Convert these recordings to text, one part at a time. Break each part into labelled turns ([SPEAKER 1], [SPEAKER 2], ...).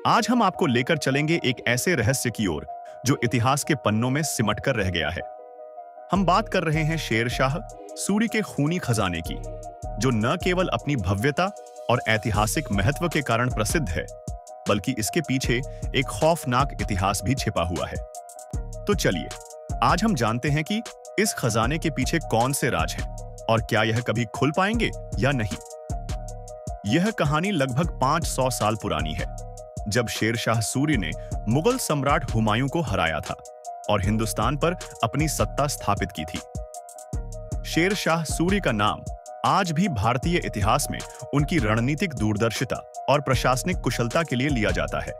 [SPEAKER 1] आज हम आपको लेकर चलेंगे एक ऐसे रहस्य की ओर जो इतिहास के पन्नों में सिमट कर रह गया है। हम बात कर रहे हैं शेर शाह सूरी के खूनी खजाने की, जो न केवल अपनी भव्यता और ऐतिहासिक महत्व के कारण प्रसिद्ध है, बल्कि इसके पीछे एक खौफनाक इतिहास भी छिपा हुआ है। तो चलिए, आज हम जानते हैं कि इस खजाने के पीछे कौन से राज हैं और क्या यह कभी खुल पाएंगे या नहीं। यह कहानी लगभग 500 साल पुरानी है, जब शेर शाह सूरी ने मुगल सम्राट हुमायूं को हराया था और हिंदुस्तान पर अपनी सत्ता स्थापित की थी। शेर शाह सूरी का नाम आज भी भारतीय इतिहास में उनकी रणनीतिक दूरदर्शिता और प्रशासनिक कुशलता के लिए लिया जाता है।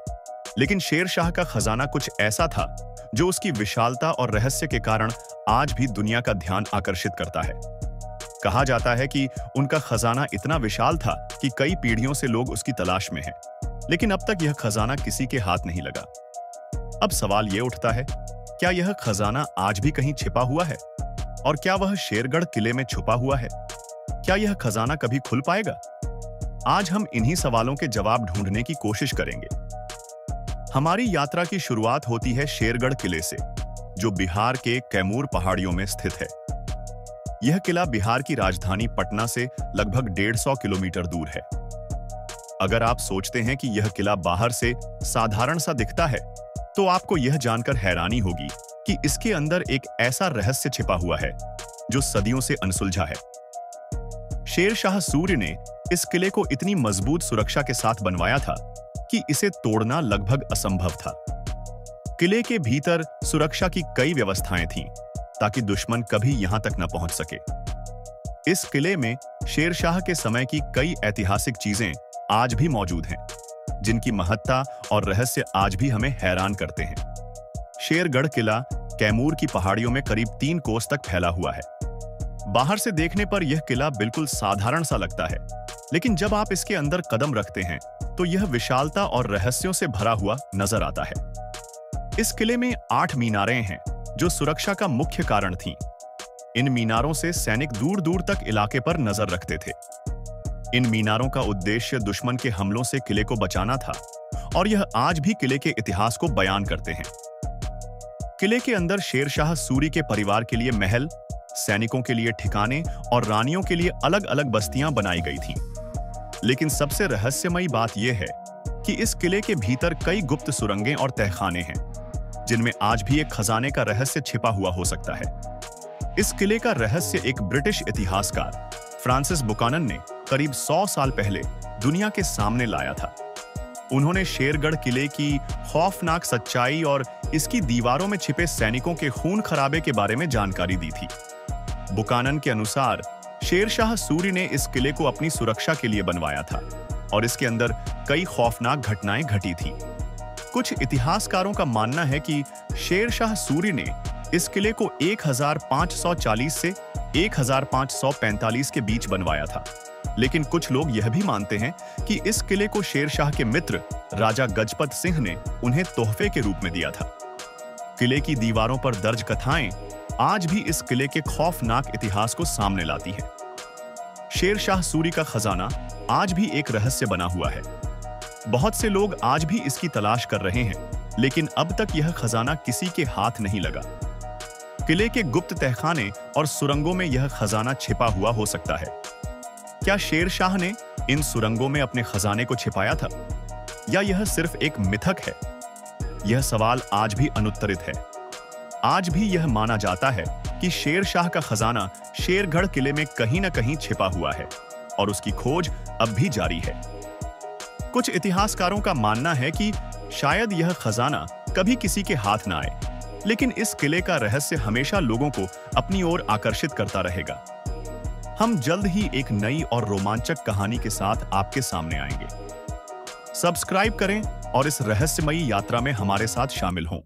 [SPEAKER 1] लेकिन शेर शाह का खजाना कुछ ऐसा था जो उसकी विशालता और रहस्य के कारण आज भी दुनिया का ध्यान आकर्षित करता है। कहा जाता है कि उनका खजाना इतना विशाल था कि कई पीढ़ियों से लोग उसकी तलाश में हैं, लेकिन अब तक यह खजाना किसी के हाथ नहीं लगा। अब सवाल यह उठता है, क्या यह खजाना आज भी कहीं छिपा हुआ है? और क्या वह शेरगढ़ किले में छुपा हुआ है? क्या यह खजाना कभी खुल पाएगा? आज हम इन्हीं सवालों के जवाब ढूंढने की कोशिश करेंगे। हमारी यात्रा की शुरुआत होती है शेरगढ़ किले से, जो बिहार के कैमूर पहाड़ियों में स्थित है। यह किला बिहार की राजधानी पटना से लगभग 150 किलोमीटर दूर है। अगर आप सोचते हैं कि यह किला बाहर से साधारण सा दिखता है, तो आपको यह जानकर हैरानी होगी कि इसके अंदर एक ऐसा रहस्य छिपा हुआ है जो सदियों से अनसुलझा है। शेर शाह सूर्य ने इस किले को इतनी मजबूत सुरक्षा के साथ बनवाया था कि इसे तोड़ना लगभग असंभव था। किले के भीतर सुरक्षा की कई व्यवस्थाएं थीं, ताकि दुश्मन कभी यहां तक न पहुंच सके। इस किले में शेर शाह के समय की कई ऐतिहासिक चीजें आज भी मौजूद हैं, जिनकी महत्ता और रहस्य आज भी हमें हैरान करते हैं। शेरगढ़ किला कैमूर की पहाड़ियों में करीब 3 कोस तक फैला हुआ है। बाहर से देखने पर यह किला बिल्कुल साधारण सा लगता है, लेकिन जब आप इसके अंदर कदम रखते हैं तो यह विशालता और रहस्यों से भरा हुआ नजर आता है। इस किले में 8 मीनारें हैं, जो सुरक्षा का मुख्य कारण थीं। इन मीनारों से सैनिक दूर दूर तक इलाके पर नजर रखते थे। इन मीनारों का उद्देश्य दुश्मन के हमलों से किले को बचाना था, और यह आज भी किले के इतिहास को बयान करते हैं। किले के अंदर शेर शाह सूरी के परिवार के लिए महल, सैनिकों के लिए ठिकाने और रानियों के लिए अलग अलग बस्तियां बनाई गई थीं। लेकिन सबसे रहस्यमयी बात यह है कि इस किले के भीतर कई गुप्त सुरंगें और तहखाने हैं, जिनमें आज भी एक खजाने का रहस्य छिपा हुआ हो सकता है। इस किले का रहस्य एक ब्रिटिश इतिहासकार फ्रांसिस बुकानन ने करीब 100 साल पहले दुनिया के सामने लाया था। उन्होंने शेरगढ़ किले की खौफनाक सच्चाई और इसकी दीवारों में छिपे सैनिकों के खून खराबे के बारे में जानकारी दी थी। बुकानन के अनुसार शेर शाह सूरी ने इस किले को अपनी सुरक्षा के लिए बनवाया था, और इसके अंदर कई खौफनाक घटनाएं घटी थीं। कुछ इतिहासकारों का मानना है कि शेर शाह सूरी ने इस किले को 1540 से 1545 के बीच बनवाया था। लेकिन कुछ लोग यह भी मानते हैं कि इस किले को शेर शाह के मित्र राजा गजपत सिंह ने उन्हें तोहफे के रूप में दिया था। किले की दीवारों पर दर्ज कथाएं आज भी इस किले के खौफनाक इतिहास को सामने लाती हैं। शेर शाह सूरी का खजाना आज भी एक रहस्य बना हुआ है। बहुत से लोग आज भी इसकी तलाश कर रहे हैं, लेकिन अब तक यह खजाना किसी के हाथ नहीं लगा। किले के गुप्त तहखाने और सुरंगों में यह खजाना छिपा हुआ हो सकता है। क्या शेर शाह ने इन सुरंगों में अपने खजाने को छिपाया था, या यह सिर्फ एक मिथक है? यह सवाल आज भी अनुत्तरित है। आज भी यह माना जाता है कि शेर शाह का खजाना शेरगढ़ किले में कहीं न कहीं छिपा हुआ है, और उसकी खोज अब भी जारी है। कुछ इतिहासकारों का मानना है कि शायद यह खजाना कभी किसी के हाथ न आए, लेकिन इस किले का रहस्य हमेशा लोगों को अपनी ओर आकर्षित करता रहेगा। हम जल्द ही एक नई और रोमांचक कहानी के साथ आपके सामने आएंगे। सब्सक्राइब करें और इस रहस्यमयी यात्रा में हमारे साथ शामिल हों।